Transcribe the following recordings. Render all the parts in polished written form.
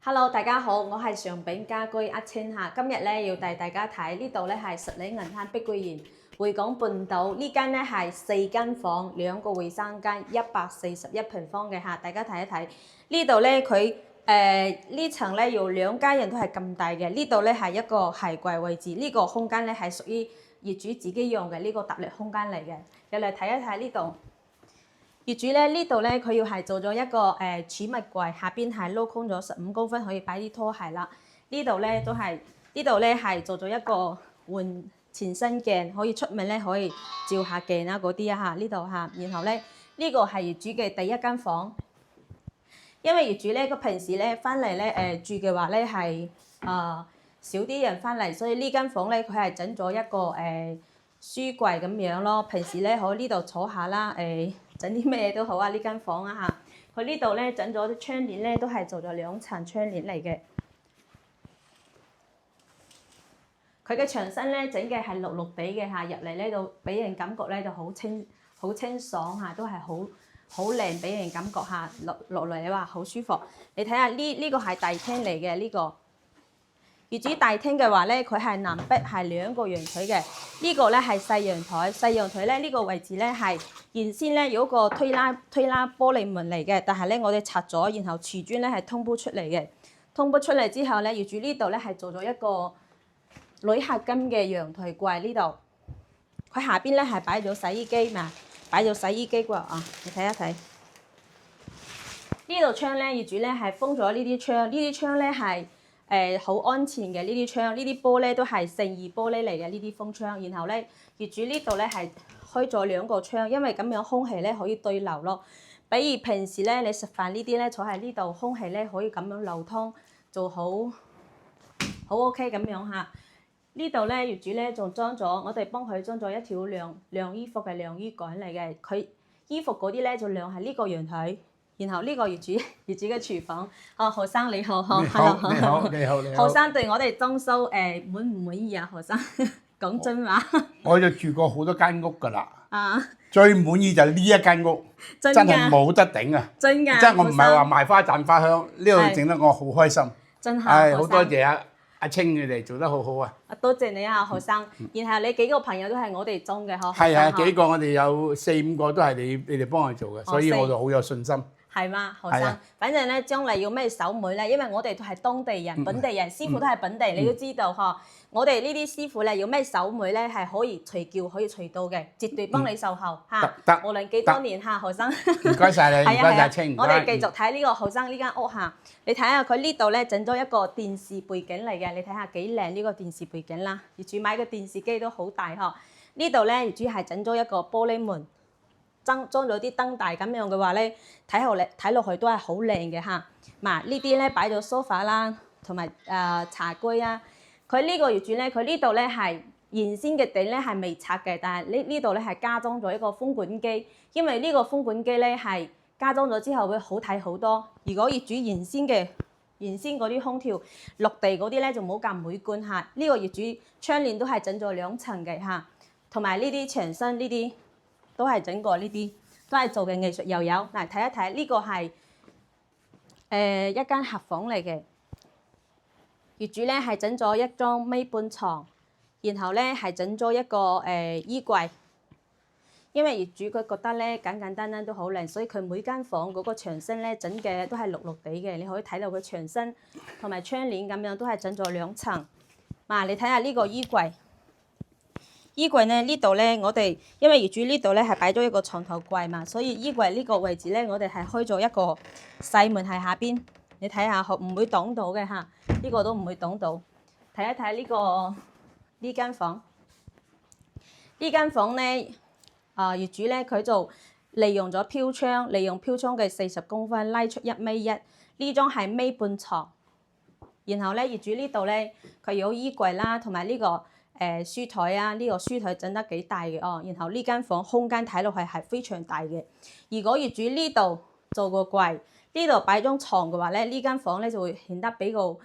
Hello，大家好，我係上炳家居阿青嚇，今日咧要帶大家睇呢度咧係十里銀灘碧桂園匯港半島呢間咧係4間房2個衞生間141平方嘅嚇，大家睇一睇呢度咧佢呢層咧要2家人都係咁大嘅，呢度咧係一個鞋櫃位置，呢個空間咧係屬於業主自己用嘅呢個獨立空間嚟嘅，入嚟睇一睇呢度。業主咧呢度咧佢要係做咗一個儲物櫃，下邊係撈空咗15公分可以擺啲拖鞋啦。呢度咧都係呢度咧係做咗一個換前身鏡，可以出面咧可以照下鏡啊嗰啲啊嚇，呢度嚇。然後咧呢個係業主嘅第一間房，因為業主咧佢平時咧翻嚟咧住嘅話咧係少啲人翻嚟，所以呢間房咧佢係整咗一個書櫃咁樣咯。平時咧喺呢度坐下啦整啲咩都好啊！呢間房啊嚇，佢呢度咧整咗啲窗簾咧，都係做咗2層窗簾嚟嘅。佢嘅牆身咧整嘅係綠綠地嘅嚇，入嚟呢度俾人感覺咧就好清爽嚇，都係好靚，俾人感覺嚇落嚟你話好舒服。你睇下呢個係大廳嚟嘅呢個。業主大廳嘅話咧，佢係南北係2個陽台嘅，呢個咧係細陽台，細陽台咧呢個位置咧係原先咧有個推拉玻璃門嚟嘅，但係咧我哋拆咗，然後瓷磚咧係通波出嚟嘅，通波出嚟之後咧，業主呢度咧係做咗一個鋁合金嘅陽台櫃呢度，佢下邊咧係擺咗洗衣機嘛，擺咗洗衣機喎啊，你睇一睇。呢度窗咧，業主咧係封咗呢啲窗，呢啲窗咧係好安全嘅呢啲窗，呢啲玻璃都係聖異玻璃嚟嘅呢啲風窗。然後咧，業主呢度咧係開咗2個窗，因為咁樣空氣咧可以對流咯。比如平時咧你食飯呢啲咧坐喺呢度，空氣咧可以咁樣流通，就好 OK 咁樣嚇。呢度咧業主咧仲裝咗，我哋幫佢裝咗一條晾衣服嘅晾衣杆嚟嘅，佢衣服嗰啲咧就晾喺呢個陽台。然後呢個業主嘅廚房，何生你好，你好，何生對我哋裝修滿唔滿意啊？何生講真話。我就住過好多間屋㗎啦，最滿意就係呢一間屋，真係冇得頂啊！真㗎，即係我唔係話賣花讚花香，呢度整得我好開心。真係，好多謝阿青佢哋做得好好啊！多謝你啊，何生。然後你幾個朋友都係我哋裝嘅嗬？係啊，幾個我哋有4、5個都係你哋幫我做嘅，所以我就好有信心。係嘛，何生？反正咧，將來要咩手妹咧，因為我哋都係當地人、本地人，師傅都係本地，你都知道嗬。我哋呢啲師傅咧，要咩手妹咧，係可以隨叫可以隨到嘅，絕對幫你售後嚇。得，無論幾多年嚇，何生。唔該曬你，唔該曬青。我哋繼續睇呢個何生呢間屋嚇，你睇下佢呢度咧整咗一個電視背景嚟嘅，你睇下幾靚呢個電視背景啦。業主買個電視機都好大嗬。呢度咧業主係整咗一個玻璃門。裝咗啲燈帶咁樣嘅話咧，睇落去都係好靚嘅嚇。嗱呢啲咧擺咗 sofa 啦，同埋茶几啊。佢呢個業主咧，佢呢度咧係原先嘅頂咧係未拆嘅，但係呢度咧係加裝咗一個風管機，因為呢個風管機咧係加裝咗之後會好睇好多。如果業主原先嗰啲空調落地嗰啲咧就冇咁美觀嚇。呢個業主窗簾都係整咗2層嘅嚇，同埋呢啲牆身呢啲。都係整過呢啲，都係做嘅藝術又有。嗱睇一睇呢個係一間客房嚟嘅，業主咧係整咗一張尾半床，然後咧係整咗一個衣櫃。因為業主佢覺得咧簡簡單單都好靚，所以佢每間房嗰個牆身咧整嘅都係綠綠地嘅，你可以睇到佢牆身同埋窗簾咁樣都係整咗2層。嗱你睇下呢個衣櫃。衣櫃咧呢度咧，我哋因為業主呢度咧係擺咗一個床頭櫃嘛，所以衣櫃呢個位置咧，我哋係開咗一個細門喺下邊。你睇下，唔會擋到嘅嚇，呢個都唔會擋到。睇一睇呢間房，呢間房咧，業主咧佢就利用咗飄窗，利用飄窗嘅40公分拉出1.1米，呢張係尾半床。然後咧業主呢度咧，佢有衣櫃啦，同埋呢個。書台啊，呢個書台整得幾大嘅哦。然後呢間房空間睇落去係非常大嘅。如果業主呢度做個櫃，呢度擺張床嘅話咧，呢間房咧就會顯得比較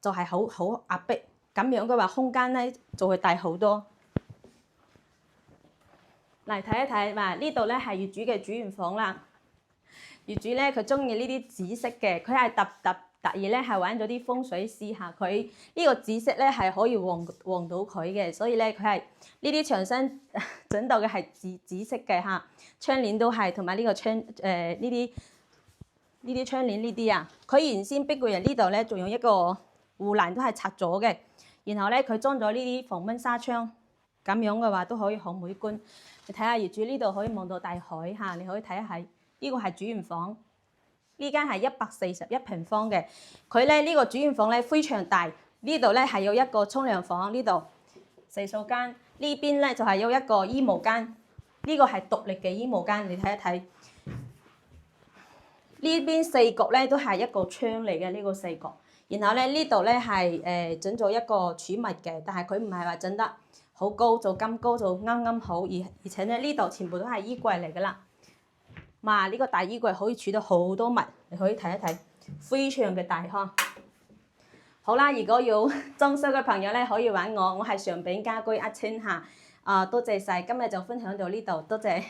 就係好壓迫。咁樣嘅話，空間咧就會大好多。嚟睇一睇，嗱呢度咧係業主嘅主人房啦。業主咧佢中意呢啲紫色嘅，佢係特特意咧係揾咗啲風水師嚇，佢呢個紫色咧係可以旺到佢嘅，所以咧佢係呢啲牆身整到嘅係紫色嘅嚇，窗簾都係，同埋呢個窗呢啲窗簾呢啲啊，佢原先碧桂園呢度咧仲有一個護欄都係拆咗嘅，然後咧佢裝咗呢啲防蚊紗窗，咁樣嘅話都可以好美觀。你睇下業主呢度可以望到大海嚇，你可以睇下呢個係主人房。呢間係141平方嘅，佢咧呢個主人房咧非常大，呢度咧係有一個沖涼房，呢度洗手間，呢邊咧就係有一個衣帽間，呢個係獨立嘅衣帽間，你睇一睇。呢邊四角咧都係一個窗嚟嘅，呢個四角，然後咧呢度咧係整咗一個儲物嘅，但係佢唔係話整得好高，就咁高就啱啱好，而且咧呢度全部都係衣櫃嚟噶啦。嘛，呢個大衣櫃可以儲到好多物，你可以睇一睇，非常嘅大呵。好啦，如果要裝修嘅朋友咧，可以揾我，我係上餅家居阿青嚇。多謝晒，今日就分享到呢度，多謝。